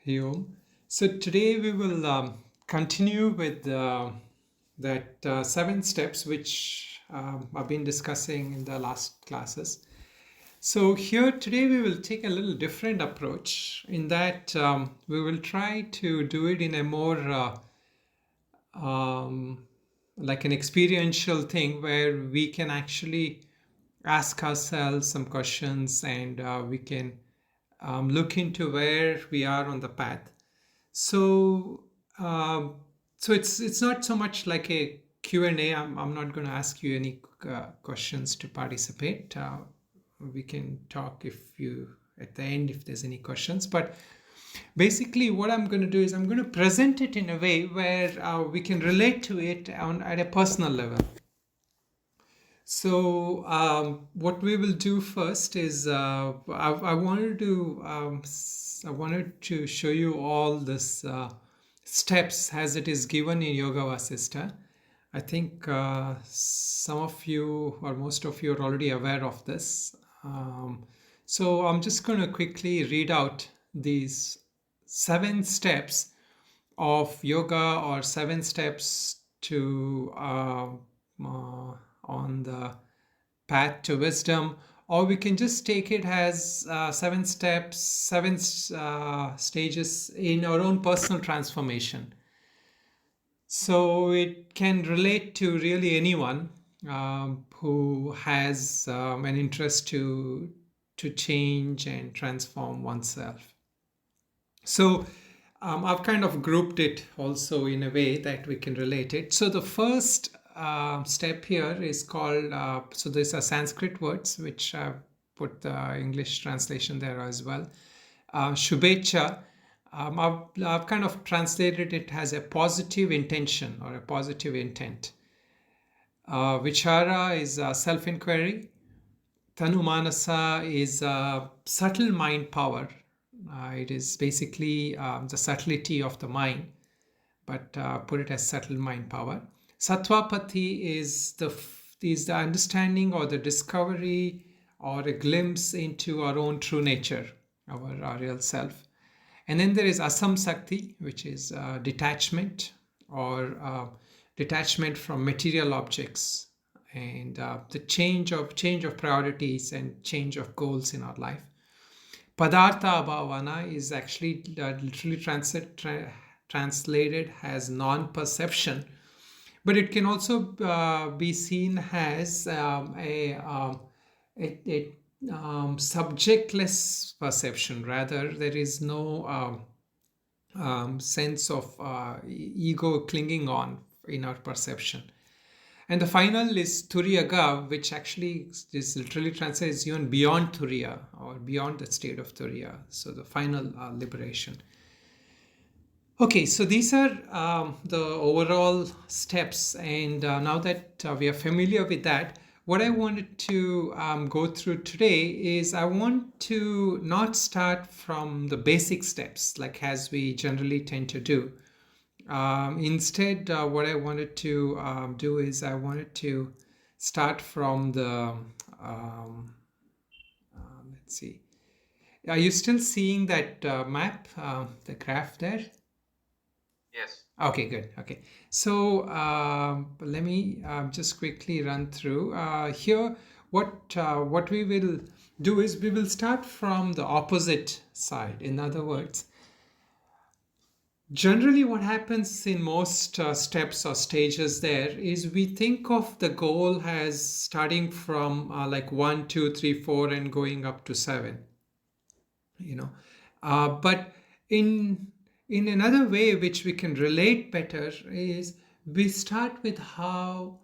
Om. So today we will continue with that 7 steps which I've been discussing in the last classes. So here today we will take a little different approach in that we will try to do it in a more um, like an experiential thing where we can actually ask ourselves some questions and we can look into where we are on the path. So, so it's not so much like a Q&A. I'm not going to ask you any questions to participate. We can talk if you at the end if there's any questions. But basically, what I'm going to do is I'm going to present it in a way where we can relate to it at a personal level. So what we will do first is I wanted to show you all this steps as it is given in Yoga Vasistha. I think some of you or most of you are already aware of this. So I'm just going to quickly read out these 7 steps of yoga or 7 steps to on the path to wisdom, or we can just take it as 7 steps, 7 stages in our own personal transformation. So it can relate to really anyone who has an interest to change and transform oneself. So I've kind of grouped it also in a way that we can relate it. So the first step here is called, so these are Sanskrit words, which I've put the English translation there as well. Shubacha, I've kind of translated it as a positive intention or a positive intent. Vichara is self-inquiry. Tanumanasa is subtle mind power. It is basically the subtlety of the mind, but put it as subtle mind power. Sattvapati is the understanding or the discovery or a glimpse into our own true nature, our real self. And then there is Asamsakti, which is detachment or detachment from material objects and the change of priorities and change of goals in our life. Padartha Abhavana is actually literally translated as non-perception, but it can also be seen as a subjectless perception. Rather, there is no sense of ego clinging on in our perception. And the final is Turiyaga, which actually is literally translates even beyond Turiya or beyond the state of Turiya. So the final liberation. Okay, so these are the overall steps. And now that we are familiar with that, what I wanted to go through today is I want to not start from the basic steps like as we generally tend to do. Instead, what I wanted to do is I wanted to start from the, let's see. Are you still seeing that map, the graph there? Yes. Okay, good. Okay. So let me just quickly run through. Here, what we will do is we will start from the opposite side. In other words, generally, what happens in most steps or stages there is we think of the goal as starting from like 1, 2, 3, 4 and going up to 7. You know, but in another way which we can relate better is we start with how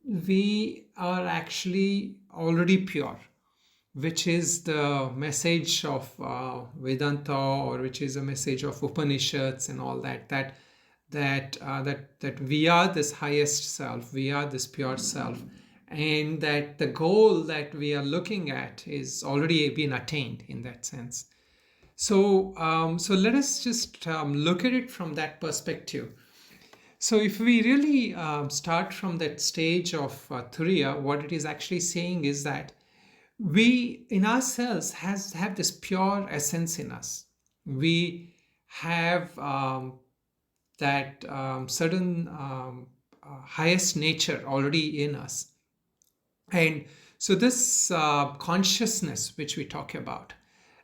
we are actually already pure, which is the message of Vedanta, or which is a message of Upanishads and all that. That we are this highest self, we are this pure self, and that the goal that we are looking at is already been attained in that sense. So let us just look at it from that perspective. So if we really start from that stage of Turiya, what it is actually saying is that we in ourselves have this pure essence in us. We have that certain highest nature already in us. And so this consciousness which we talk about,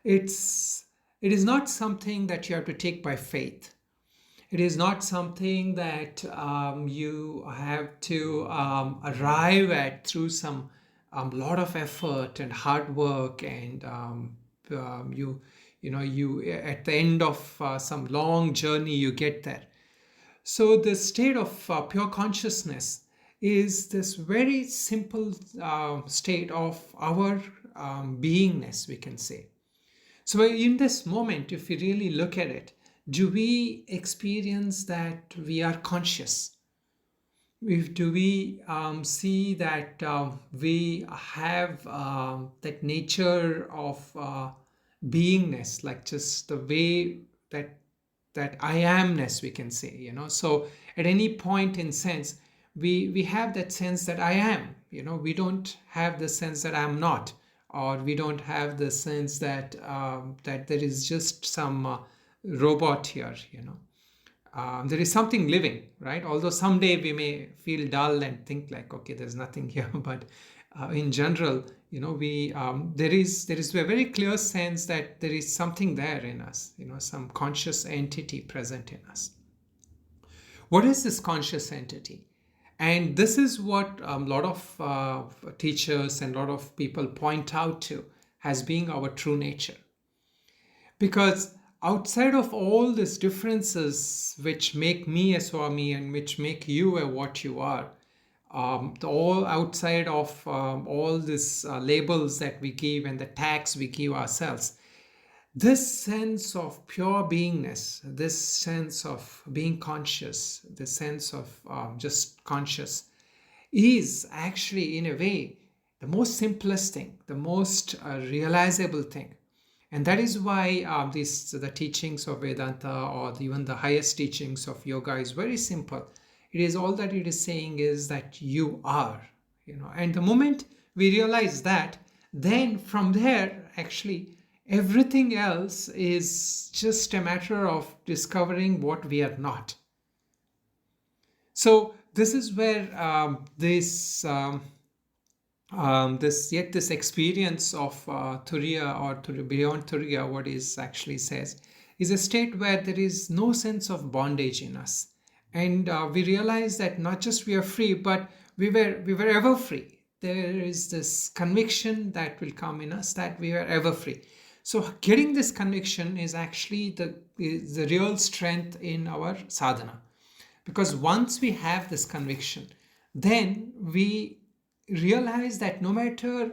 it's it is not something that you have to take by faith. It is not something that you have to arrive at through some lot of effort and hard work, and you at the end of some long journey you get there. So the state of pure consciousness is this very simple state of our beingness, we can say. So in this moment, if we really look at it, do we experience that we are conscious? Do we see that we have that nature of beingness, like just the way that I amness, we can say, so at any point in sense, we have that sense that I am, we don't have the sense that I'm not, or we don't have the sense that that there is just some robot here. There is something living, right? Although someday we may feel dull and think like, okay, there's nothing here, but in general, we there is a very clear sense that there is something there in us, some conscious entity present in us. What is this conscious entity? And this is what a lot of teachers and a lot of people point out to as being our true nature. Because outside of all these differences which make me a Swami and which make you a what you are, all outside of all these labels that we give and the tags we give ourselves, this sense of pure beingness, this sense of being conscious, the sense of just conscious, is actually in a way the most simplest thing, the most realizable thing. And that is why the teachings of Vedanta, or even the highest teachings of yoga, is very simple. It is all that it is saying is that you are, and the moment we realize that, then from there, actually, everything else is just a matter of discovering what we are not. So this is where this experience of Turiya, or beyond Turiya, what is actually says, is a state where there is no sense of bondage in us, and we realize that not just we are free, but we were ever free. There is this conviction that will come in us that we are ever free. So getting this conviction is actually the real strength in our sadhana, because once we have this conviction, then we realize that no matter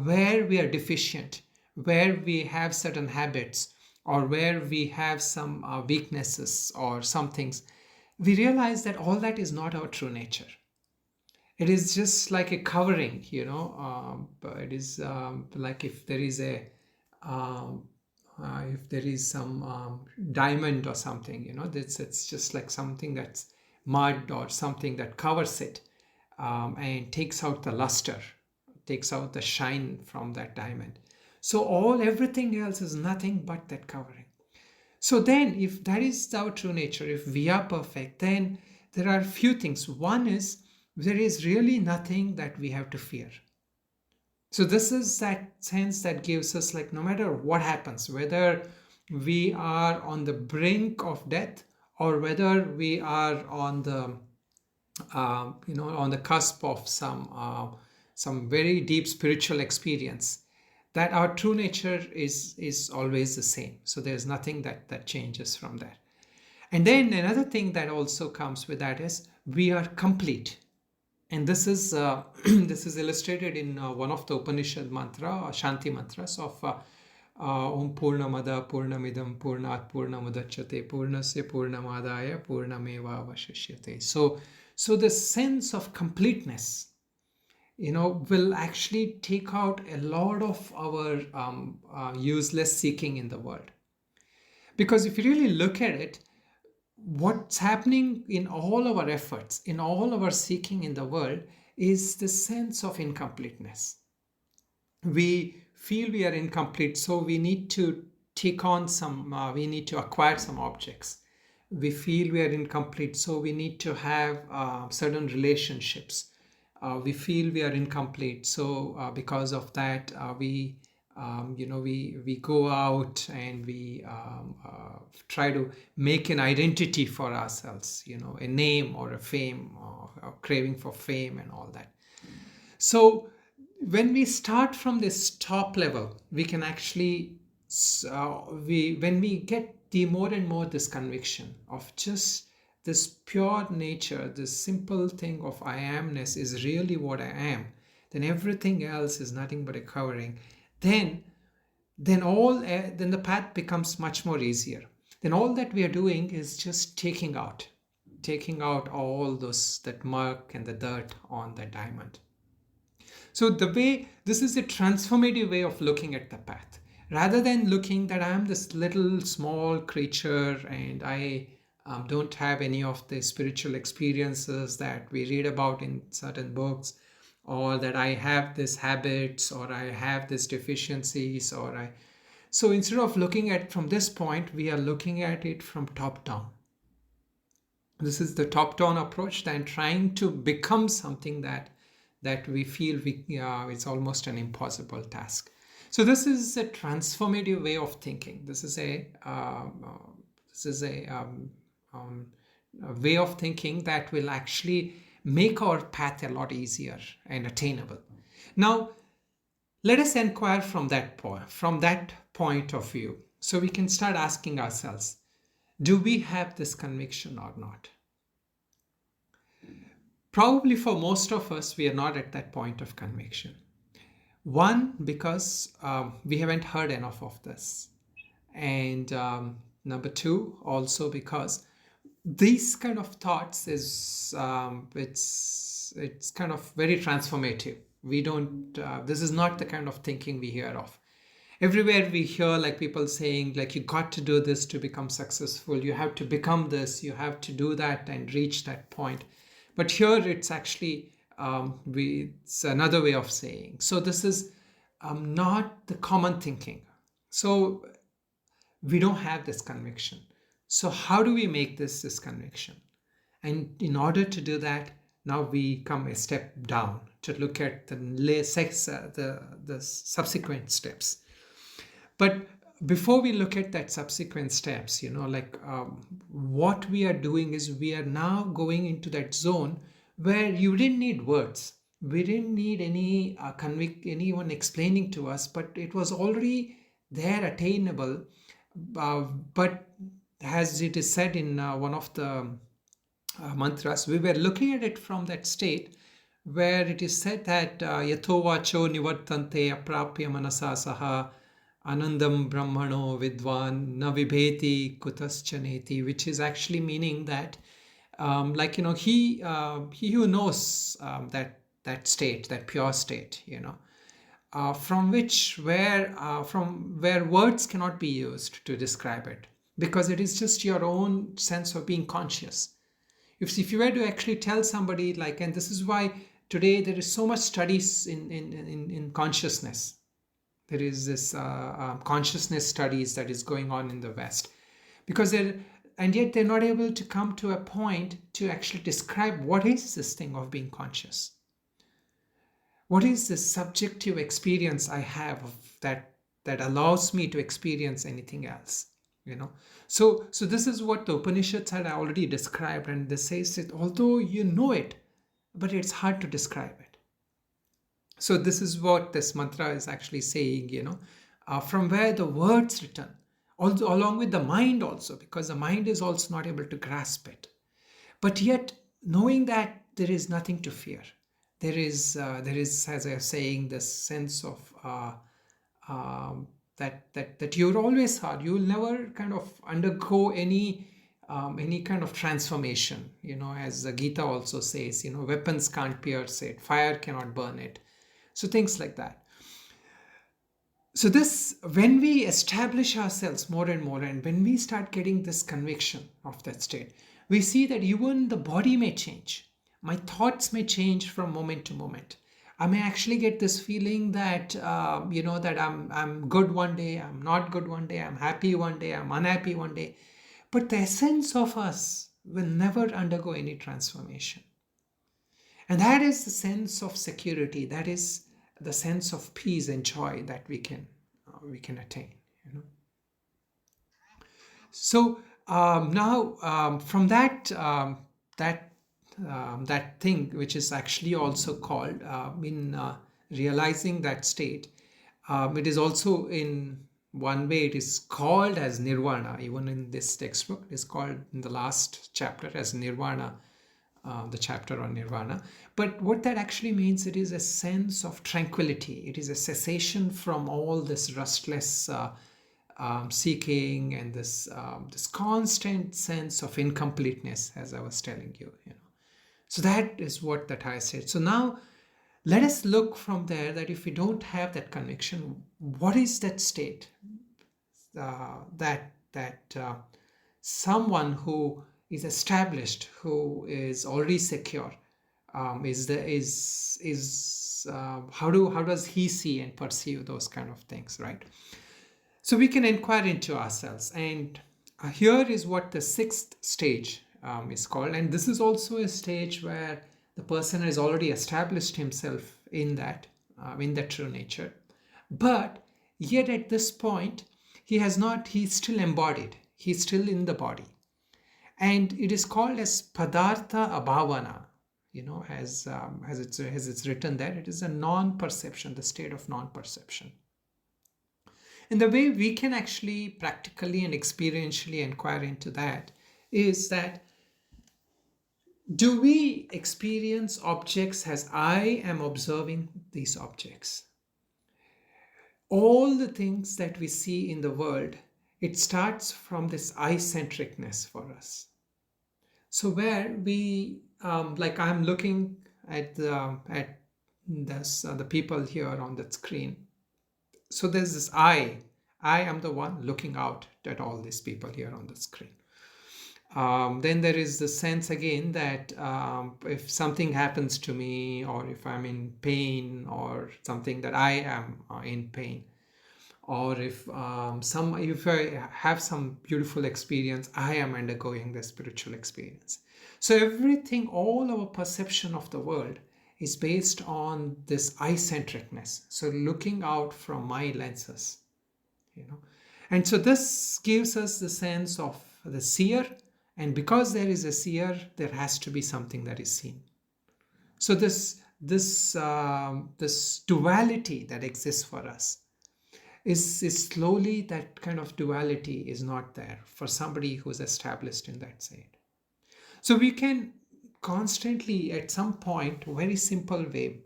where we are deficient, where we have certain habits, or where we have some weaknesses or some things, we realize that all that is not our true nature. It is just like a covering, but it is like if there is some diamond or something, it's just like something that's mud or something that covers it, and takes out the luster, takes out the shine from that diamond. So everything else is nothing but that covering. So then, if that is our true nature, if we are perfect, then there are few things. One is, there is really nothing that we have to fear. So this is that sense that gives us, like, no matter what happens, whether we are on the brink of death, or whether we are on the on the cusp of some very deep spiritual experience, that our true nature is always the same. So there's nothing that changes from that. And then another thing that also comes with that is, we are complete. And this is this is illustrated in one of the Upanishad mantra, Shanti mantras of Om Purnamada Purnamidam Purnat Purnamudachyate Purnasya Purnamadaya Purnameva Vashishyate. So the sense of completeness, will actually take out a lot of our useless seeking in the world. Because if you really look at it, what's happening in all our efforts, in all our seeking in the world, is the sense of incompleteness. We feel we are incomplete, so we need to take on some, we need to acquire some objects. We feel we are incomplete, so we need to have certain relationships. We feel we are incomplete, so because of that, we go out and we try to make an identity for ourselves, a name or a fame, or a craving for fame and all that. So when we start from this top level, we can actually, when we get the more and more this conviction of just this pure nature, this simple thing of I amness is really what I am, then everything else is nothing but a covering. Then the path becomes much more easier. Then all that we are doing is just taking out all those, that murk and the dirt on the diamond. So this is a transformative way of looking at the path, rather than looking that I am this little small creature and I don't have any of the spiritual experiences that we read about in certain books, or that I have these habits, or I have these deficiencies, so instead of looking at from this point, we are looking at it from top down. This is the top down approach, then trying to become something that we feel it's almost an impossible task. So this is a transformative way of thinking. This is a way of thinking that will actually make our path a lot easier and attainable. Now, let us inquire from that point of view. So we can start asking ourselves, do we have this conviction or not? Probably for most of us, we are not at that point of conviction. One, because we haven't heard enough of this. And number two, also because these kind of thoughts is it's kind of very transformative. We don't this is not the kind of thinking we hear of. Everywhere we hear like people saying like, you got to do this to become successful, you have to become this, you have to do that and reach that point. But here it's actually it's another way of saying. So this is not the common thinking. So we don't have this conviction. So how do we make this conviction? And in order to do that, now we come a step down to look at the subsequent steps. But before we look at that subsequent steps, what we are doing is we are now going into that zone where you didn't need words. We didn't need anyone explaining to us, but it was already there, attainable. But as it is said in one of the mantras, we were looking at it from that state where it is said that yatho vacho nivartante aprapya manasa saha anandam brahmano vidvan na vibheti kutaschaneti, which is actually meaning that he who knows that state, that pure state, from where words cannot be used to describe it, because it is just your own sense of being conscious. If you were to actually tell somebody and this is why today there is so much studies in consciousness. There is this consciousness studies that is going on in the West, because yet they're not able to come to a point to actually describe what is this thing of being conscious. What is the subjective experience I have of that allows me to experience anything else? So this is what the Upanishads had already described, and they say that although you know it, but it's hard to describe it. So this is what this mantra is actually saying, from where the words written, also along with the mind also, because the mind is also not able to grasp it. But yet knowing that there is nothing to fear. There is, as I was saying, this sense of that you're always hard. You will never kind of undergo any kind of transformation. As the Gita also says, weapons can't pierce it, fire cannot burn it. So things like that. So this, when we establish ourselves more and more, and when we start getting this conviction of that state, we see that even the body may change. My thoughts may change from moment to moment. I may actually get this feeling that that I'm good one day, I'm not good one day, I'm happy one day, I'm unhappy one day. But the essence of us will never undergo any transformation. And that is the sense of security. That is the sense of peace and joy that we can attain. You know. So now from that thing, which is actually also called in realizing that state, it is also in one way it is called as nirvana. Even in this textbook, it is called in the last chapter as nirvana, the chapter on nirvana. But what that actually means, it is a sense of tranquility. It is a cessation from all this restless seeking and this constant sense of incompleteness, as I was telling you. So that is what that I said. So now let us look from there, that if we don't have that conviction, what is that state that someone who is established, who is already secure, how does he see and perceive those kind of things, right? So we can inquire into ourselves, and here is what the sixth stage is called, and this is also a stage where the person has already established himself in that true nature, but yet at this point he has not. He's still embodied. He's still in the body, and it is called as padartha abhavana. As it's written there, it is a non-perception, the state of non-perception. And the way we can actually practically and experientially inquire into that is that, do we experience objects as I am observing these objects? All the things that we see in the world, it starts from this I-centricness for us. So where we, like I'm looking at the people here on the screen. So there's this I am the one looking out at all these people here on the screen. Then there is the sense again that if something happens to me, or if I'm in pain, or something, that I am in pain, or if I have some beautiful experience, I am undergoing the spiritual experience. So everything, all our perception of the world is based on this I-centricness. So looking out from my lenses, and so this gives us the sense of the seer, and because there is a seer, there has to be something that is seen. So this duality that exists for us is slowly, that kind of duality is not there for somebody who's established in that state. So we can constantly, at some point, very simple way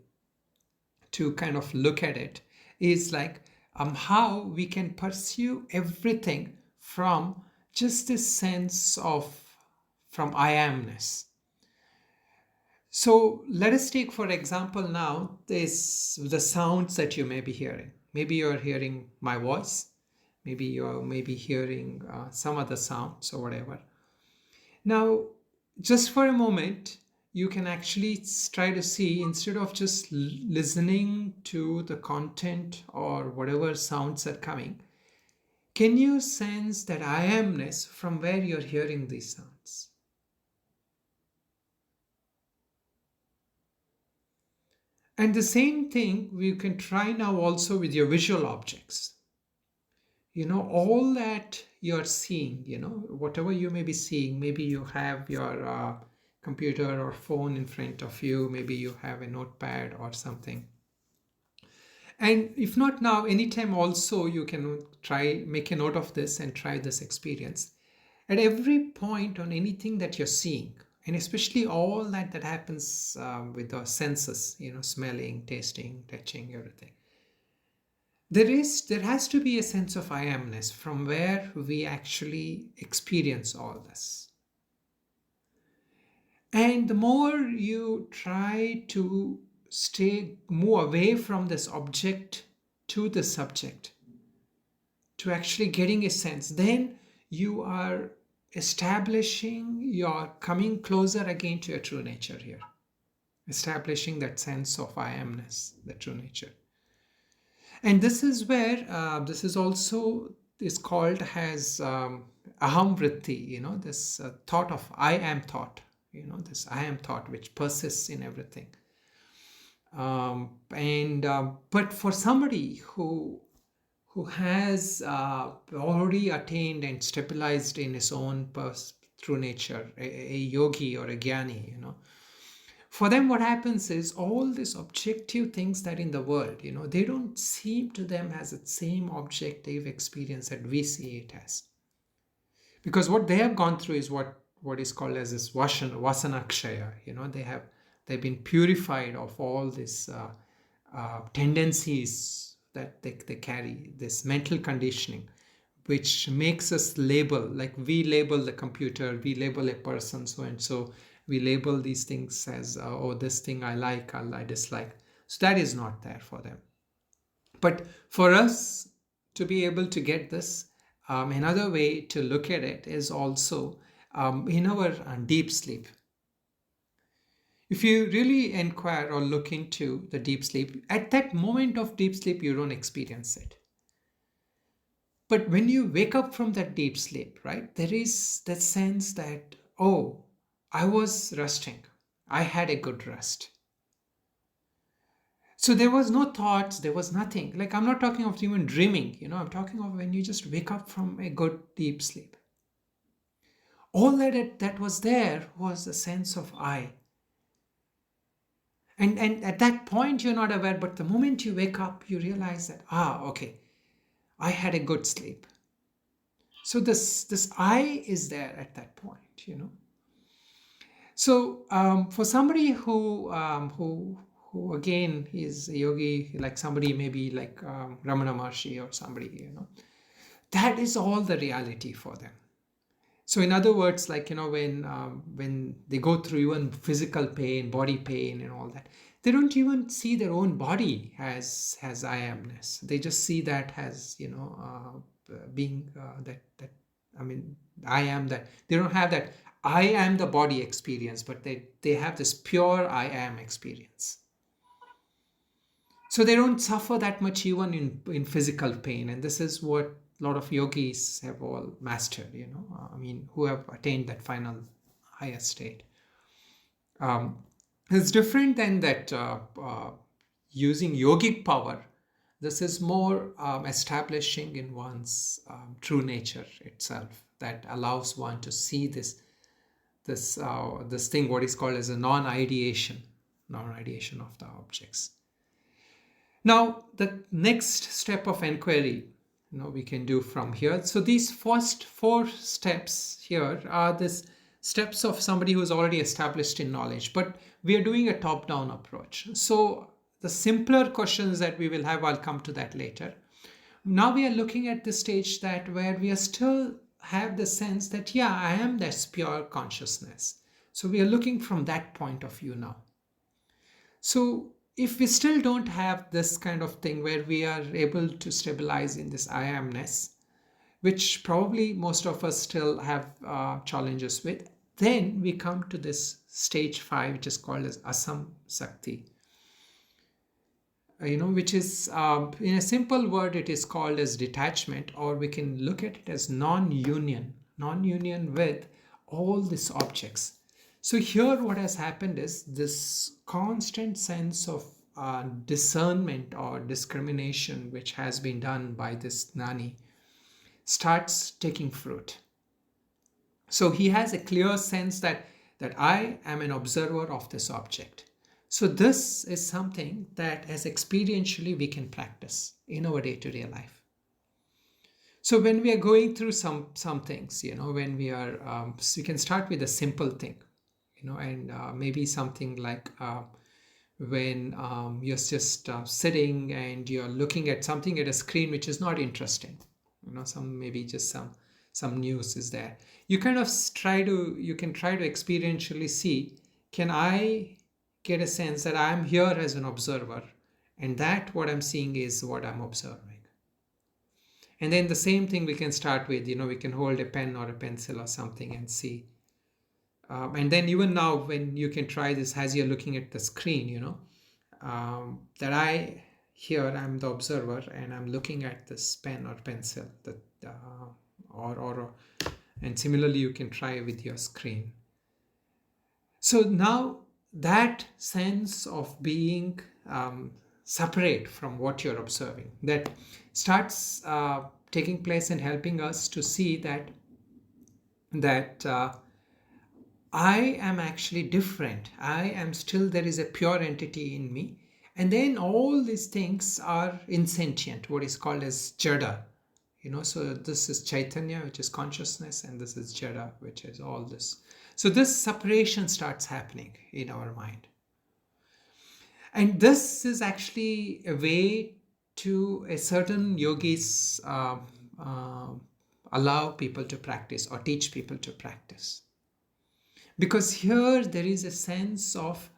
to kind of look at it is like how we can pursue everything from just this sense of, from I amness. So let us take, for example, now the sounds that you may be hearing. Maybe you're hearing my voice, maybe you're hearing some other sounds or whatever. Now, just for a moment, you can actually try to see, instead of just listening to the content or whatever sounds are coming, can you sense that I amness from where you're hearing these sounds? And the same thing we can try now also with your visual objects. All that you're seeing, whatever you may be seeing, maybe you have your computer or phone in front of you, maybe you have a notepad or something. And if not now, anytime also you can make a note of this and try this experience. At every point on anything that you're seeing, and especially all that happens with the senses, smelling, tasting, touching, everything. There has to be a sense of I amness from where we actually experience all this. And the more you try to move away from this object to the subject, to actually getting a sense, then you are establishing, you're coming closer again to your true nature here. establishing that sense of I amness, the true nature. And this is where this is also is called as aham vritti, this thought of I am thought, this I am thought which persists in everything. And but for somebody who has already attained and stabilized in his own true nature, a yogi or a jnani, for them what happens is all these objective things that in the world, they don't seem to them as the same objective experience that we see it as, because what they have gone through is what is called as this vasana kshaya. They've been purified of all these tendencies that they carry, this mental conditioning, which makes us label, like we label the computer, we label a person so and so, we label these things as oh, this thing I like, I dislike. So that is not there for them. But for us to be able to get this, another way to look at it is also in our deep sleep. If you really inquire or look into the deep sleep, at that moment of deep sleep, you don't experience it. But when you wake up from that deep sleep, right, there is that sense that, oh, I was resting. I had a good rest. So there was no thoughts, there was nothing. Like I'm not talking of even dreaming, I'm talking of when you just wake up from a good deep sleep. All that was there was a sense of I. And at that point you're not aware, but the moment you wake up, you realize that, okay, I had a good sleep. So this I is there at that point, So for somebody who again is a yogi, like somebody maybe like Ramana Maharshi or somebody, that is all the reality for them. So in other words, like when they go through even physical pain, body pain, and all that, they don't even see their own body as I amness. They just see that as being that I mean I am that. They don't have that I am the body experience, but they have this pure I am experience. So they don't suffer that much even in physical pain, and this is what a lot of yogis have all mastered, who have attained that final higher state. It's different than that using yogic power. This is more establishing in one's true nature itself, that allows one to see this thing, what is called as a non-ideation of the objects. Now, the next step of inquiry, we can do from here. So these first 4 steps here are these steps of somebody who's already established in knowledge, but we are doing a top-down approach. So the simpler questions that we will have, I'll come to that later. Now we are looking at the stage that where we are still have the sense that, yeah, I am this pure consciousness. So we are looking from that point of view now. So if we still don't have this kind of thing where we are able to stabilize in this I amness, which probably most of us still have challenges with, then we come to this stage 5, which is called as asam sakti. Which is, in a simple word, it is called as detachment, or we can look at it as non-union with all these objects. So here what has happened is this constant sense of discernment or discrimination, which has been done by this Gnani, starts taking fruit. So he has a clear sense that I am an observer of this object. So this is something that as experientially we can practice in our day-to-day life. So when we are going through some things, when we are, we can start with a simple thing, and maybe something like when you're just sitting and you're looking at something at a screen which is not interesting, maybe just some news is there. You kind of try to experientially see, can I get a sense that I'm here as an observer, and that what I'm seeing is what I'm observing. And then the same thing we can start with, we can hold a pen or a pencil or something and see, And then even now, when you can try this as you're looking at the screen, that I'm the observer and I'm looking at this pen or pencil, that or and similarly you can try with your screen. So now that sense of being separate from what you're observing, that starts taking place and helping us to see that I am actually different. I am still, there is a pure entity in me. And then all these things are insentient, what is called as jada. So this is Chaitanya, which is consciousness, and this is jada, which is all this. So this separation starts happening in our mind. And this is actually a way to a certain yogis allow people to practice or teach people to practice. Because here there is a sense of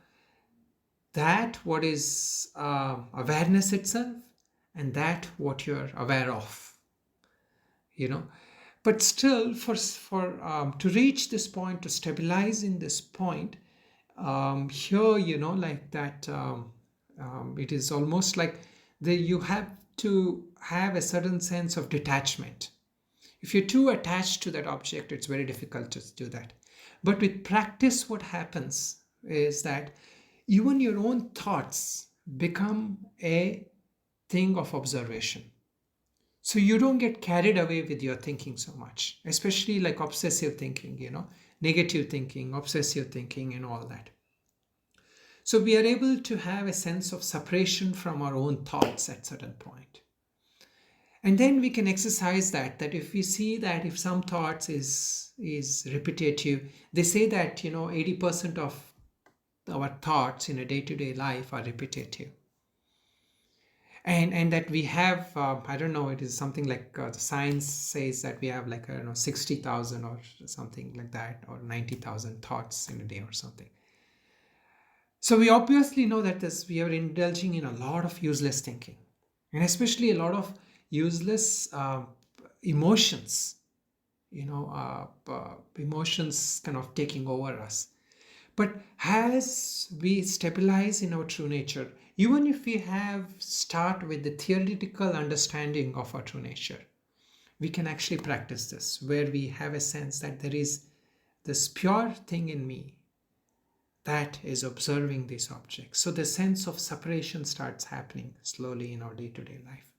that what is awareness itself and that what you're aware of. But still, for to reach this point, to stabilize in this point, here, like that, it is almost like you have to have a certain sense of detachment. If you're too attached to that object, it's very difficult to do that. But with practice, what happens is that even your own thoughts become a thing of observation. So you don't get carried away with your thinking so much, especially like obsessive thinking, negative thinking, obsessive thinking, and all that. So we are able to have a sense of separation from our own thoughts at certain point. And then we can exercise that if we see that if some thoughts is repetitive, they say that 80% of our thoughts in a day-to-day life are repetitive, and that we have I don't know, it is something like the science says that we have like 60,000 or something like that, or 90,000 thoughts in a day or something. So we obviously know that we are indulging in a lot of useless thinking, and especially a lot of useless emotions, emotions kind of taking over us. But as we stabilize in our true nature, even if we start with the theoretical understanding of our true nature, we can actually practice this, where we have a sense that there is this pure thing in me that is observing these objects. So the sense of separation starts happening slowly in our day-to-day life.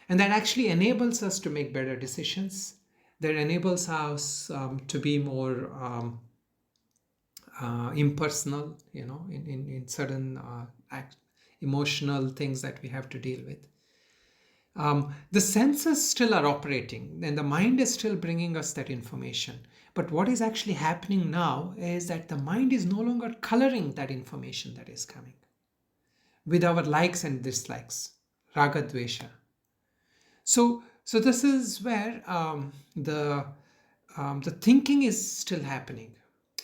And that actually enables us to make better decisions. That enables us to be more impersonal, in certain emotional things that we have to deal with. The senses still are operating and the mind is still bringing us that information. But what is actually happening now is that the mind is no longer coloring that information that is coming with our likes and dislikes, raga dvesha. So this is where the thinking is still happening.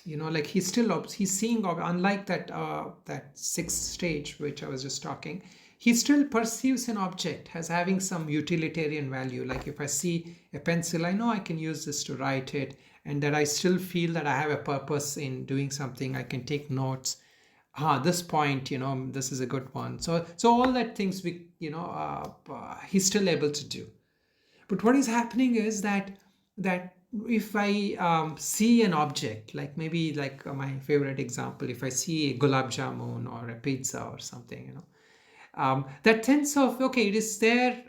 Like he's seeing, unlike that sixth stage which I was just talking, he still perceives an object as having some utilitarian value. Like if I see a pencil, I know I can use this to write it, and that I still feel that I have a purpose in doing something. I can take notes. This point, this is a good one. So all that things he's still able to do. But what is happening is that if I see an object, like maybe like my favorite example, if I see a gulab jamun or a pizza or something, that sense of, okay, it is there,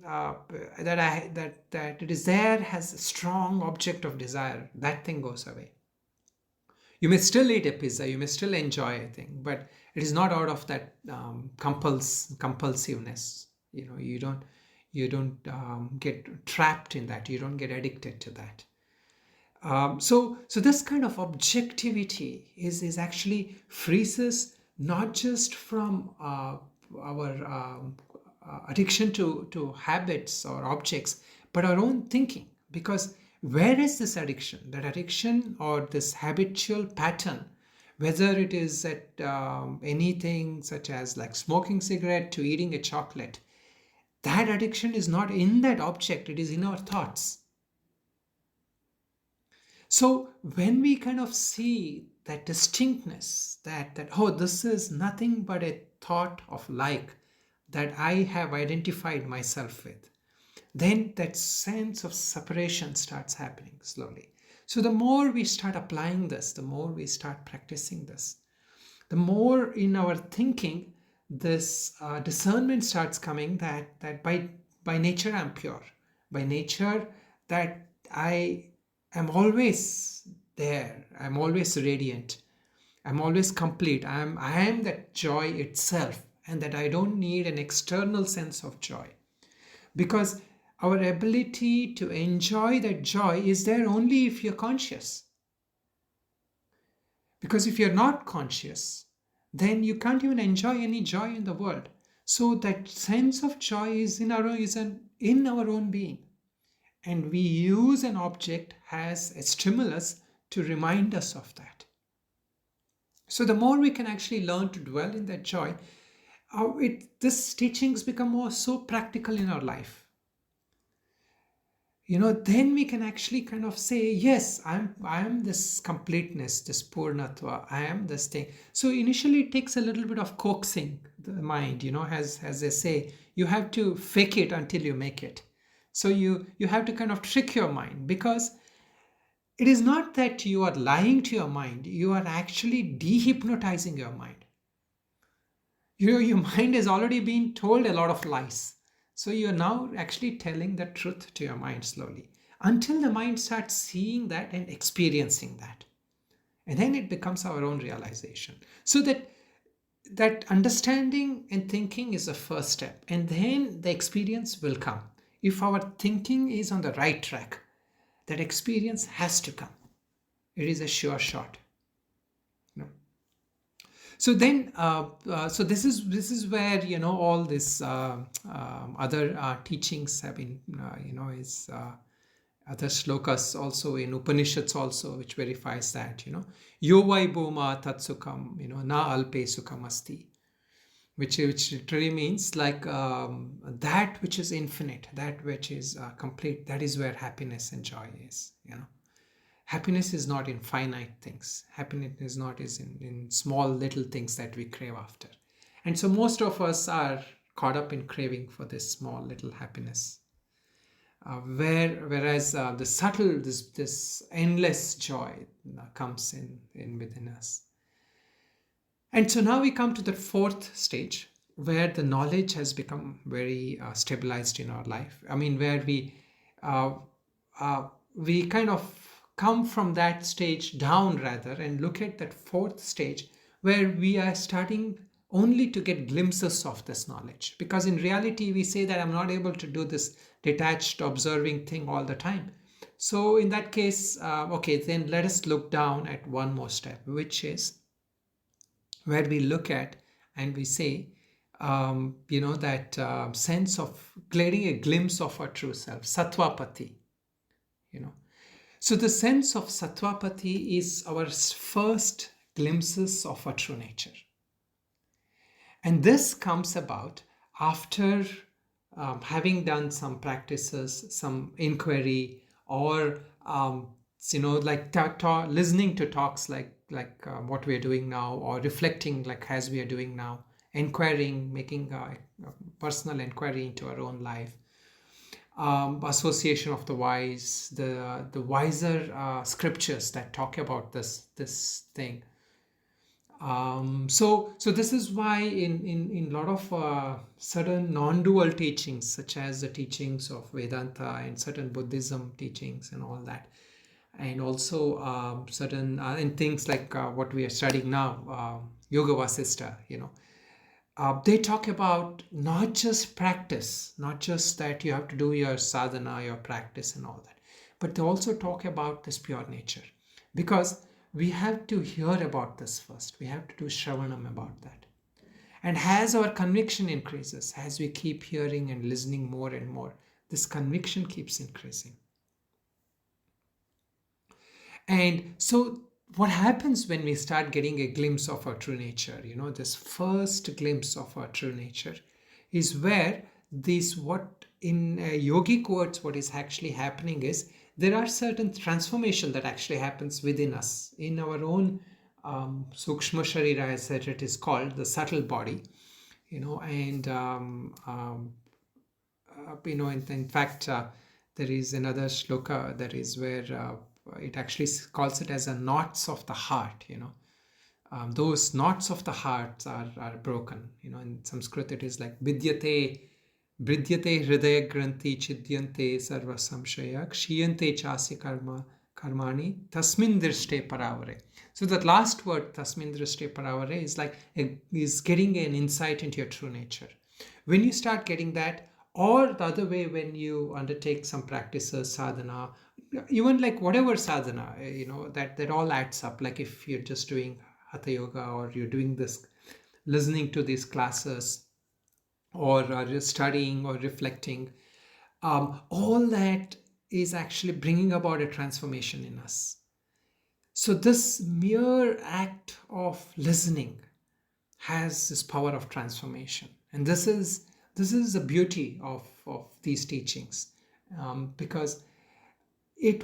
that it is there has a strong object of desire, that thing goes away. You may still eat a pizza, you may still enjoy a thing, but it is not out of that compulsiveness. You don't get trapped in that. You don't get addicted to that. So this kind of objectivity is actually frees us not just from our addiction to habits or objects, but our own thinking. Because where is this addiction? That addiction or this habitual pattern, whether it is at anything such as like smoking cigarette to eating a chocolate, that addiction is not in that object, it is in our thoughts. So when we kind of see that distinctness, that oh, this is nothing but a thought of like that I have identified myself with, then that sense of separation starts happening slowly. So the more we start applying this, the more we start practicing this, the more in our thinking this discernment starts coming, that by nature I'm pure, by nature that I am always there, I'm always radiant, I'm always complete, I am that joy itself, and that I don't need an external sense of joy, because our ability to enjoy that joy is there only if you're conscious. Because if you're not conscious, then you can't even enjoy any joy in the world. So that sense of joy is in our own being. And we use an object as a stimulus to remind us of that. So the more we can actually learn to dwell in that joy, this teachings become more so practical in our life. Then we can actually kind of say, yes, I am this completeness, this purnatva, I am this thing. So initially it takes a little bit of coaxing the mind, as they say, you have to fake it until you make it. So you have to kind of trick your mind, because it is not that you are lying to your mind, you are actually dehypnotizing your mind. Your mind has already been told a lot of lies. So you're now actually telling the truth to your mind slowly, until the mind starts seeing that and experiencing that. And then it becomes our own realization. So that understanding and thinking is the first step. And then the experience will come. If our thinking is on the right track, that experience has to come. It is a sure shot. So then, so this is where all this other teachings have been, is other shlokas also in Upanishads also, which verifies that, yo vai bhuma tat sukham, na alpe sukham asti, which literally means like that which is infinite, that which is complete, that is where happiness and joy is. Happiness is not in finite things. Happiness is not in small little things that we crave after. And so most of us are caught up in craving for this small little happiness. Whereas the subtle, this endless joy comes in within us. And so now we come to the fourth stage, where the knowledge has become very stabilized in our life. I mean, where we kind of come from that stage down rather, and look at that fourth stage, where we are starting only to get glimpses of this knowledge. Because in reality, we say that I'm not able to do this detached observing thing all the time. So in that case, okay, then let us look down at one more step, which is where we look at and we say, that sense of getting a glimpse of our true self, sattvapati, So the sense of sattvapati is our first glimpses of our true nature. And this comes about after having done some practices, some inquiry, or like listening to talks like what we are doing now, or reflecting like as we are doing now, inquiring, making a personal inquiry into our own life. Association of the wise, the wiser scriptures that talk about this thing. So this is why in lot of certain non-dual teachings, such as the teachings of Vedanta and certain Buddhism teachings and all that, and also certain in things like what we are studying now, Yoga Vasistha, they talk about not just practice, not just that you have to do your sadhana, your practice and all that, but they also talk about this pure nature. Because we have to hear about this first. We have to do shravanam about that. And as our conviction increases, as we keep hearing and listening more and more, this conviction keeps increasing. And so what happens when we start getting a glimpse of our true nature, this first glimpse of our true nature is where this what in yogic words, what is actually happening is there are certain transformation that actually happens within us in our own sukshma sharira, as it is called, the subtle body, and in fact, there is another shloka that is where it actually calls it as a knots of the heart. Those knots of the heart are broken. In Sanskrit it is like vidyate hridaya granthi chidyante sarva samshaya kshiyante chasya karmani tasmin drishte paravare. So that last word, tasmin drishte paravare, is like is getting an insight into your true nature. When you start getting that, or the other way, when you undertake some practices, sadhana, even like whatever sadhana, that all adds up. Like if you're just doing hatha yoga, or you're doing this, listening to these classes, or just studying or reflecting, all that is actually bringing about a transformation in us. So this mere act of listening has this power of transformation, and this is the beauty of these teachings, because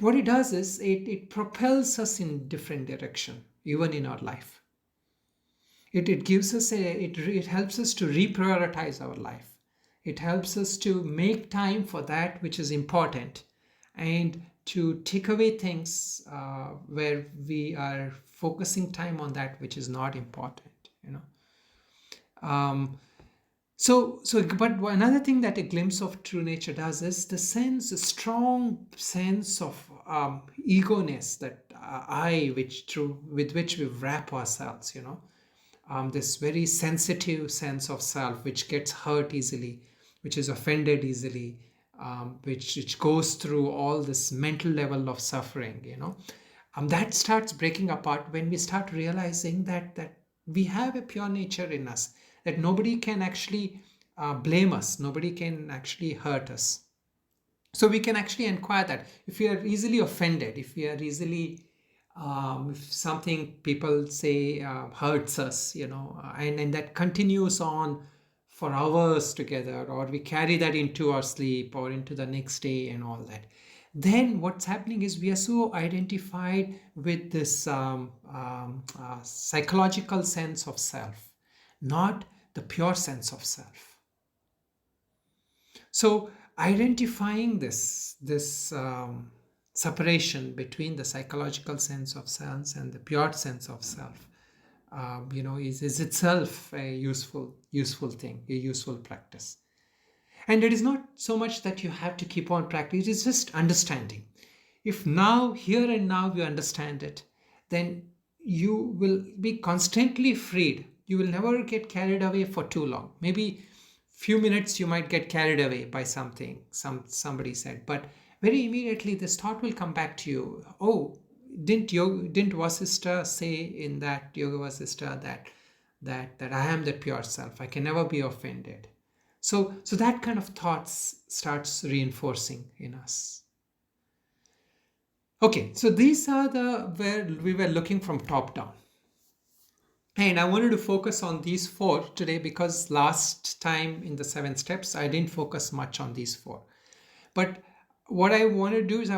what it does is it propels us in different direction, even in our life. It gives us it helps us to reprioritize our life. It helps us to make time for that which is important, and to take away things where we are focusing time on that which is not important. But another thing that a glimpse of true nature does is the strong sense of ego-ness, that with which we wrap ourselves. This very sensitive sense of self, which gets hurt easily, which is offended easily, which goes through all this mental level of suffering. That starts breaking apart when we start realizing that we have a pure nature in us, that nobody can actually blame us, nobody can actually hurt us. So we can actually inquire that if we are easily offended, if we are easily if something people say hurts us, and that continues on for hours together, or we carry that into our sleep or into the next day and all that, then what's happening is we are so identified with this psychological sense of self, not the pure sense of self. So identifying this separation between the psychological sense of self and the pure sense of self, is itself a useful thing, a useful practice. And it is not so much that you have to keep on practicing, it is just understanding. If now, here and now, you understand it, then you will be constantly freed. You will never get carried away for too long. Maybe few minutes you might get carried away by something somebody said, but very immediately this thought will come back to you. Oh, didn't Vasistha say in that Yoga Vasistha that I am the pure self, I can never be offended. So that kind of thoughts starts reinforcing in us. Okay, so these are where we were looking from top down. And I wanted to focus on these 4 today, because last time in the 7 steps, I didn't focus much on these 4. But what I want to do is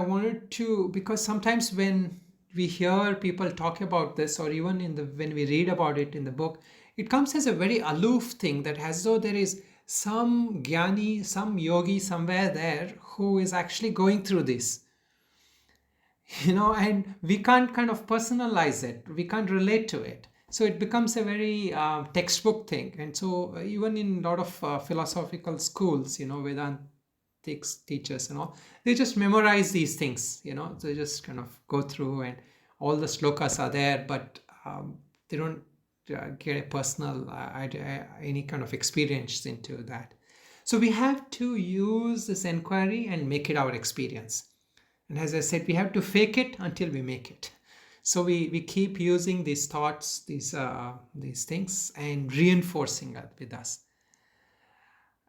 because sometimes when we hear people talk about this, or even when we read about it in the book, it comes as a very aloof thing, that as though there is some jnani, some yogi somewhere there who is actually going through this. And we can't kind of personalize it. We can't relate to it. So it becomes a very textbook thing. And so even in a lot of philosophical schools, Vedantic teachers and all, they just memorize these things, they just kind of go through, and all the shlokas are there, but they don't get a personal any kind of experience into that. So we have to use this inquiry and make it our experience. And as I said, we have to fake it until we make it. So we keep using these thoughts, these things, and reinforcing it with us.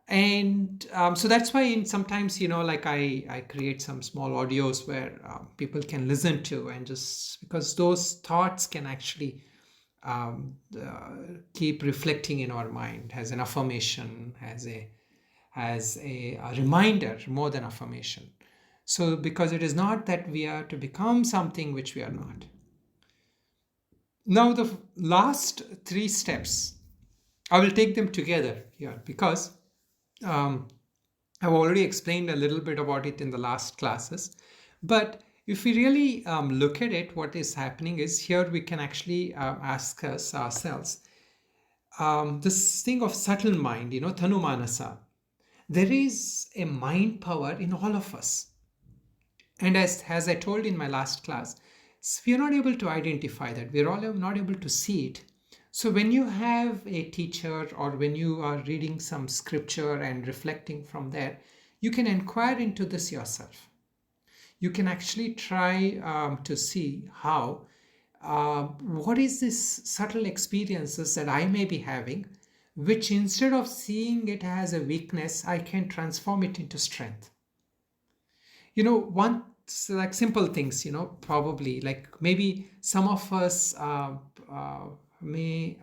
And so that's why sometimes, like I create some small audios where people can listen to, and just because those thoughts can actually keep reflecting in our mind as an affirmation, as as a reminder more than affirmation. So, because it is not that we are to become something which we are not. Now, the last three steps, I will take them together here because um, I've already explained a little bit about it in the last classes. But if we really look at it, what is happening is here we can actually ask ourselves this thing of subtle mind, Tanu Manasa. There is a mind power in all of us. And as I told in my last class, we are not able to identify that. We're all not able to see it. So when you have a teacher or when you are reading some scripture and reflecting from there, you can inquire into this yourself. You can actually try to see how, what is this subtle experiences that I may be having, which instead of seeing it as a weakness, I can transform it into strength. One like simple things, probably like maybe some of us may,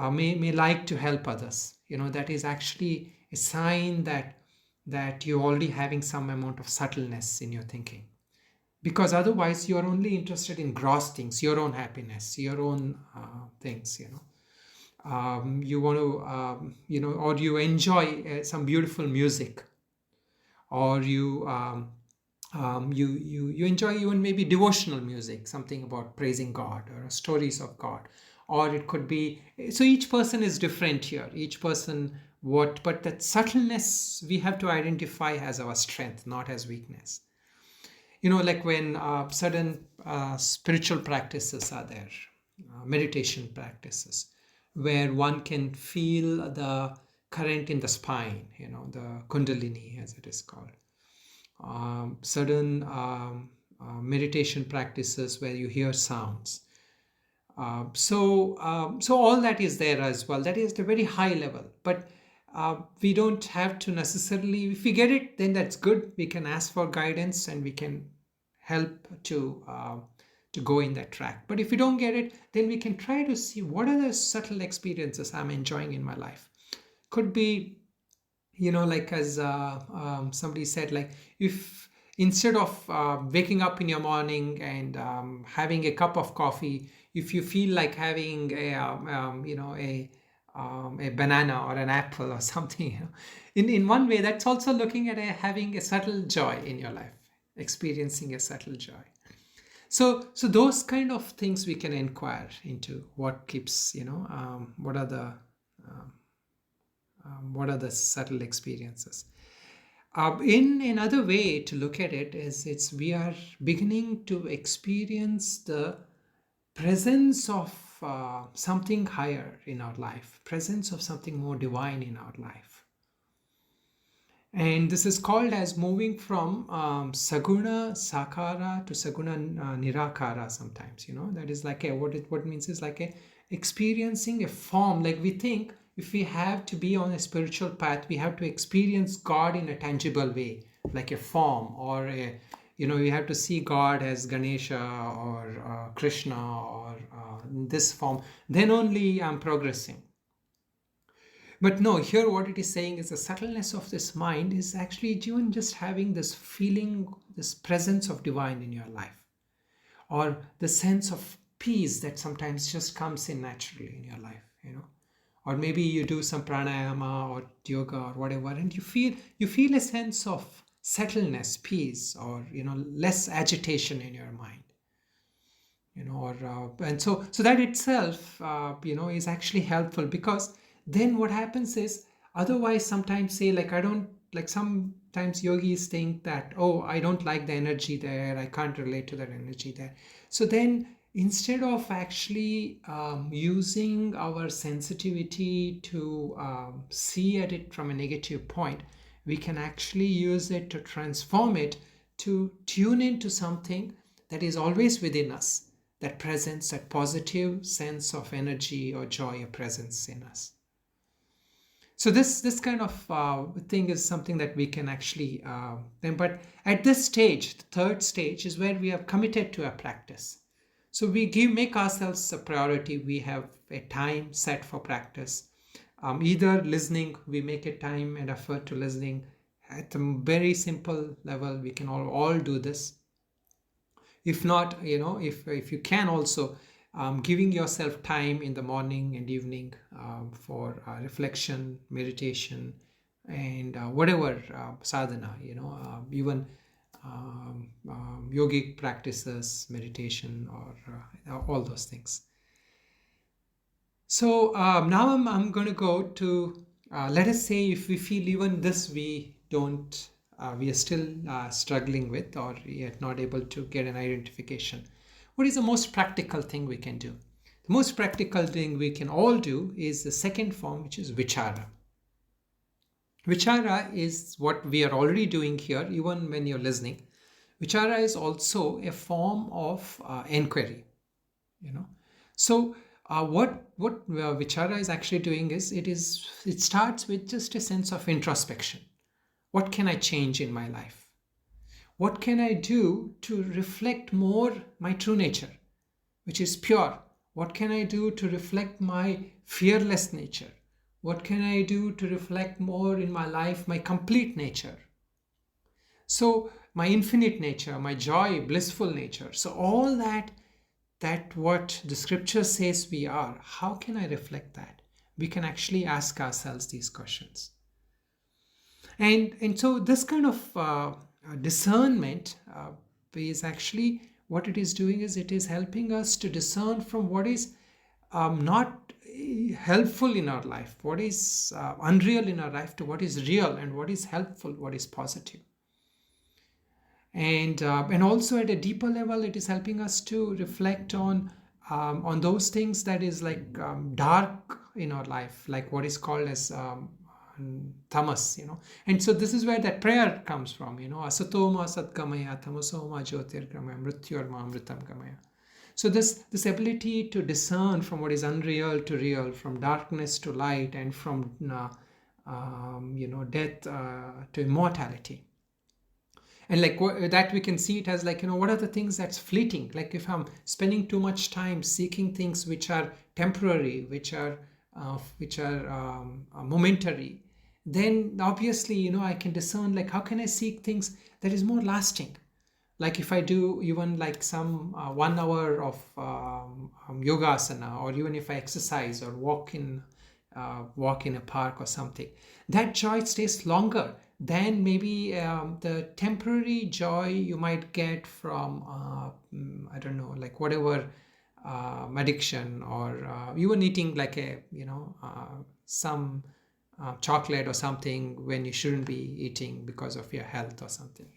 may like to help others. That is actually a sign that you're already having some amount of subtleness in your thinking. Because otherwise, you're only interested in gross things, your own happiness, your own things. You want to, or you enjoy some beautiful music, or you you enjoy even maybe devotional music, something about praising God or stories of God, or it could be, so each person is different here, each person but that subtleness we have to identify as our strength, not as weakness. Like when certain spiritual practices are there, meditation practices, where one can feel the current in the spine, the kundalini as it is called. Certain meditation practices where you hear sounds. So all that is there as well. That is the very high level. But we don't have to necessarily, if we get it, then that's good. We can ask for guidance and we can help to go in that track. But if we don't get it, then we can try to see what are the subtle experiences I'm enjoying in my life. Could be, like as somebody said, like if instead of waking up in your morning and having a cup of coffee, if you feel like having a banana or an apple or something, in one way, that's also looking at having a subtle joy in your life, experiencing a subtle joy. So those kind of things we can inquire into. What keeps, what are the subtle experiences? In another way to look at it is we are beginning to experience the presence of something higher in our life, presence of something more divine in our life. And this is called as moving from saguna sakara to saguna nirakara sometimes. That is like what it means is like experiencing a form. Like we think if we have to be on a spiritual path, we have to experience God in a tangible way, like a form, or we have to see God as Ganesha or Krishna or in this form. Then only I'm progressing. But no, here what it is saying is the subtleness of this mind is actually even just having this feeling, this presence of divine in your life, or the sense of peace that sometimes just comes in naturally in your life, or maybe you do some pranayama or yoga or whatever, and you feel a sense of settledness, peace, or less agitation in your mind, and so that itself is actually helpful, because then what happens is, otherwise sometimes say like I don't like, sometimes yogis think that, oh, I don't like the energy there, I can't relate to that energy there. So then instead of actually using our sensitivity to see at it from a negative point, we can actually use it to transform it, to tune into something that is always within us, that presence, that positive sense of energy or joy or presence in us. So this kind of thing is something that we can actually but at this stage, the third stage, is where we are committed to a practice. So we make ourselves a priority. We have a time set for practice. Either listening, we make a time and effort to listening at a very simple level. We can all do this. If not, if you can also, giving yourself time in the morning and evening for reflection, meditation, and whatever sadhana, even yogic practices, meditation, or all those things. So now I'm going to go to, let us say, if we feel even this we are still struggling with, or yet not able to get an identification. What is the most practical thing we can do? The most practical thing we can all do is the second form, which is vichara. Vichara is what we are already doing here, even when you're listening. Vichara is also a form of inquiry. So what vichara is actually doing is it starts with just a sense of introspection. What can I change in my life? What can I do to reflect more my true nature, which is pure? What can I do to reflect my fearless nature? What can I do to reflect more in my life my complete nature? So my infinite nature, my joy, blissful nature. So all that what the scripture says we are, how can I reflect that? We can actually ask ourselves these questions. And so this kind of discernment is actually, what it is doing is it is helping us to discern from what is not helpful in our life, what is unreal in our life, to what is real, and what is helpful, what is positive. And also at a deeper level, it is helping us to reflect on those things that is like dark in our life, like what is called as tamas. And so this is where that prayer comes from. Asatoma satgamaya, tamasoma jyotirgamaya, mrityorma amritam gamaya. So this ability to discern from what is unreal to real, from darkness to light, and from death to immortality. And like that, we can see it as like, what are the things that's fleeting? Like if I'm spending too much time seeking things which are temporary, which are momentary, then obviously, I can discern, like, how can I seek things that is more lasting? Like if I do even like some 1 hour of yoga asana, or even if I exercise or walk in a park or something, that joy stays longer than maybe the temporary joy you might get from I don't know, like whatever addiction, or even eating like a some chocolate or something when you shouldn't be eating because of your health or something.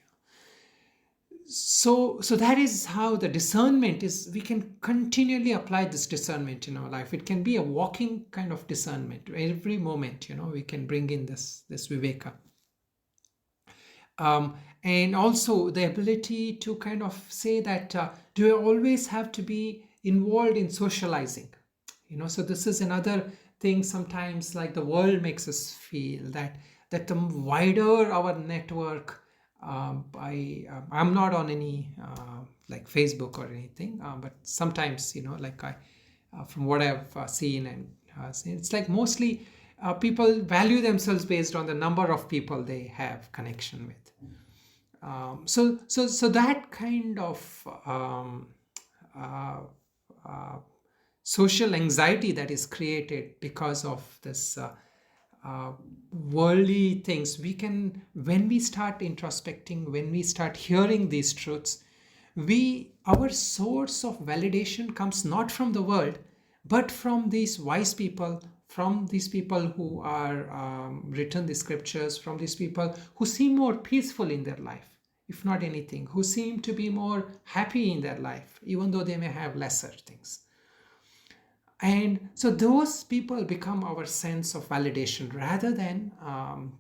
So that is how the discernment is. We can continually apply this discernment in our life. It can be a walking kind of discernment. Every moment, we can bring in this viveka. And also the ability to kind of say that, do I always have to be involved in socializing? So this is another thing. Sometimes, like, the world makes us feel that the wider our network, I'm not on any like Facebook or anything, but sometimes, like I from what I've seen and seen, it's like mostly people value themselves based on the number of people they have connection with. So that kind of social anxiety that is created because of this worldly things, when we start introspecting, when we start hearing these truths, our source of validation comes not from the world, but from these wise people, from these people who are written the scriptures, from these people who seem more peaceful in their life, if not anything, who seem to be more happy in their life, even though they may have lesser things. And so those people become our sense of validation, rather than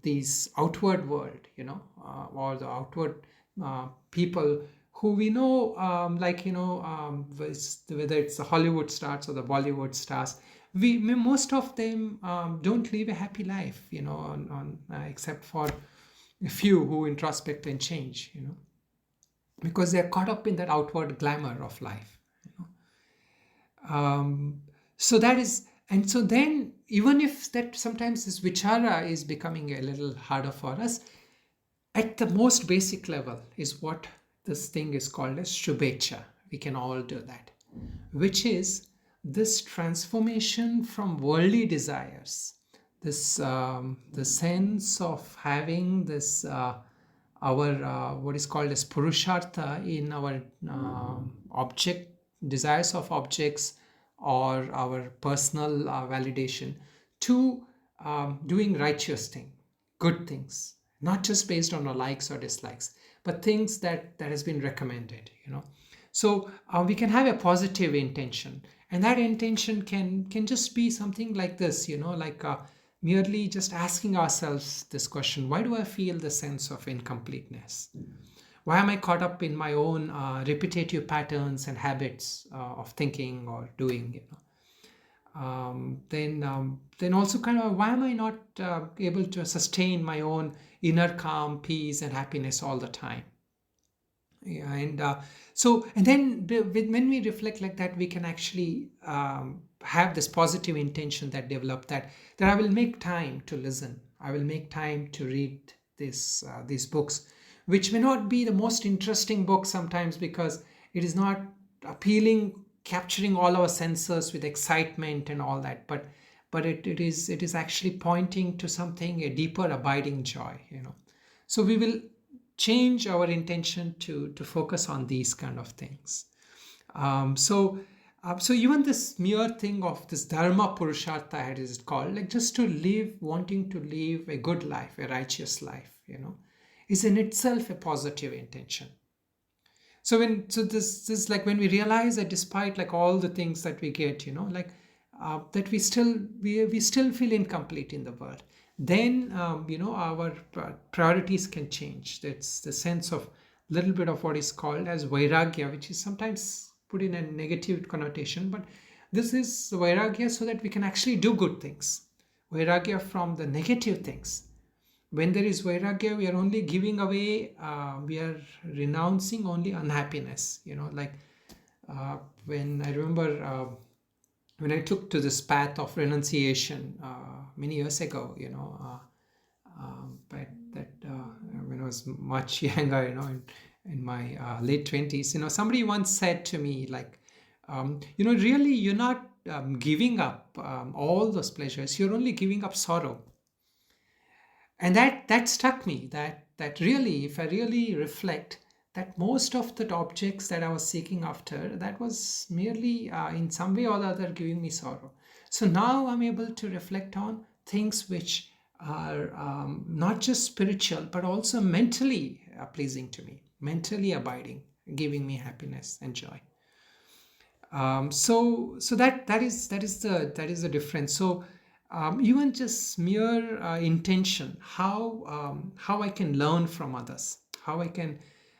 these outward world, or the outward people who we know, whether it's the Hollywood stars or the Bollywood stars. Most of them don't live a happy life, except for a few who introspect and change, because they're caught up in that outward glamour of life. So that is, and so then even if that sometimes this vichara is becoming a little harder for us, at the most basic level is what this thing is called as Shubacha. We can all do that, which is this transformation from worldly desires, this the sense of having this our what is called as purushartha in our object desires of objects or our personal validation, to doing righteous thing, good things, not just based on our likes or dislikes, but things that has been recommended, so we can have a positive intention, and that intention can just be something like this, like merely just asking ourselves this question: why do I feel the sense of incompleteness? Why am I caught up in my own repetitive patterns and habits of thinking or doing? Then also kind of, why am I not able to sustain my own inner calm, peace, and happiness all the time? Yeah, and then when we reflect like that, we can actually have this positive intention that develop, that I will make time to listen, I will make time to read these books, which may not be the most interesting book sometimes, because it is not appealing, capturing all our senses with excitement and all that, but it is actually pointing to something, a deeper abiding joy. So we will change our intention to focus on these kind of things. So even this mere thing of this dharma purushartha, as it is called, like just to live, wanting to live a good life, a righteous life, is in itself a positive intention. So this like when we realize that despite like all the things that we get, like that we still feel incomplete in the world, then our priorities can change. That's the sense of little bit of what is called as vairagya, which is sometimes put in a negative connotation, but this is vairagya so that we can actually do good things. Vairagya from the negative things. When there is vairagya, we are only giving away, we are renouncing only unhappiness. Like when I remember when I took to this path of renunciation many years ago, but that when I was much younger, in my late 20s, somebody once said to me, like, really, you're not giving up all those pleasures, you're only giving up sorrow. And that struck me, that really, if I really reflect, that most of the objects that I was seeking after, that was merely in some way or the other giving me sorrow. So now I'm able to reflect on things which are not just spiritual, but also mentally pleasing to me, mentally abiding, giving me happiness and joy. So that is the difference. So even just mere intention, how I can learn from others, how I can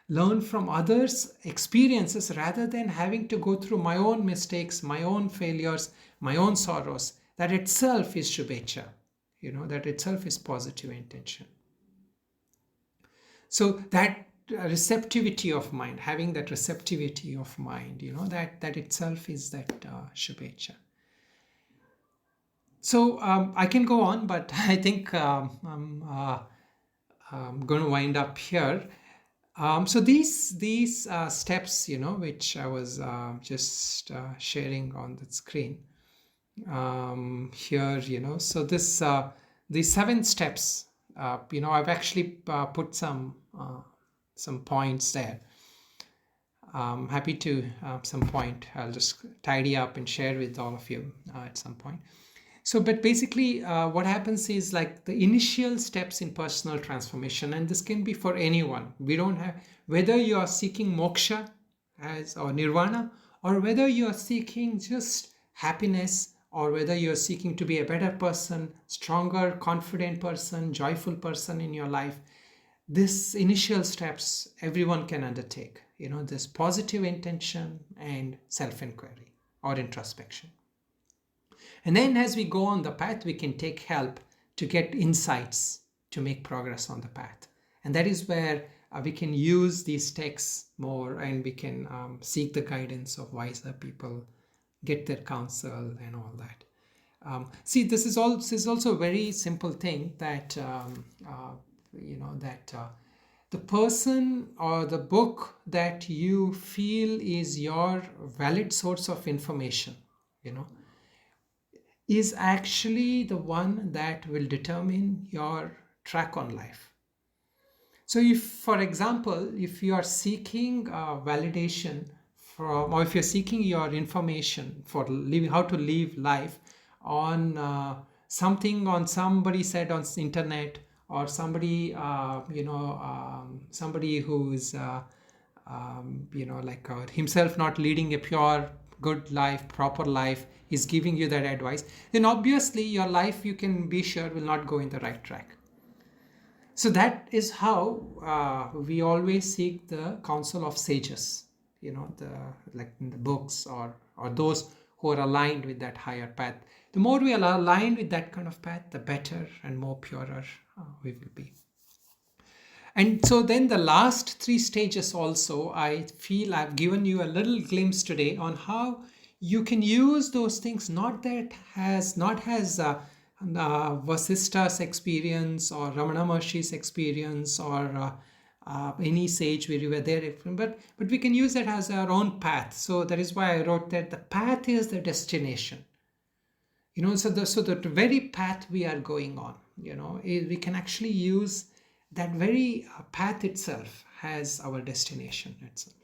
learn from others' experiences, rather than having to go through my own mistakes, my own failures, my own sorrows. That itself is Shubecha, that itself is positive intention. So that receptivity of mind, having that receptivity of mind, that itself is that Shubecha. So I can go on, but I think I'm going to wind up here. So these steps, which I was just sharing on the screen here, so these 7 steps, I've actually put some points there. Happy to some point I'll just tidy up and share with all of you at some point. So, but basically what happens is, like, the initial steps in personal transformation, and this can be for anyone. We don't have, whether you are seeking moksha or nirvana, or whether you are seeking just happiness, or whether you are seeking to be a better person, stronger, confident person, joyful person in your life. This initial steps everyone can undertake, this positive intention and self-inquiry or introspection. And then as we go on the path, we can take help to get insights to make progress on the path. And that is where we can use these texts more, and we can seek the guidance of wiser people, get their counsel and all that. See, this is also a very simple thing that that the person or the book that you feel is your valid source of information, you know, is actually the one that will determine your track on life. So, if, for example, if you are seeking validation from, or if you're seeking your information for living, how to live life on something on somebody said on internet, or somebody, somebody who's, like himself not leading a pure, good life, proper life, is giving you that advice, then obviously your life, you can be sure, will not go in the right track. So that is how we always seek the counsel of sages, the, like in the books, or those who are aligned with that higher path. The more we are aligned with that kind of path, the better and more purer we will be. And so then the last three stages also, I feel I've given you a little glimpse today on how you can use those things, not has Vasistha's experience or Ramana Maharshi's experience, or any sage where we were there, but we can use it as our own path. So that is why I wrote that the path is the destination. So the very path we are going on, we can actually use that very path itself as our destination itself.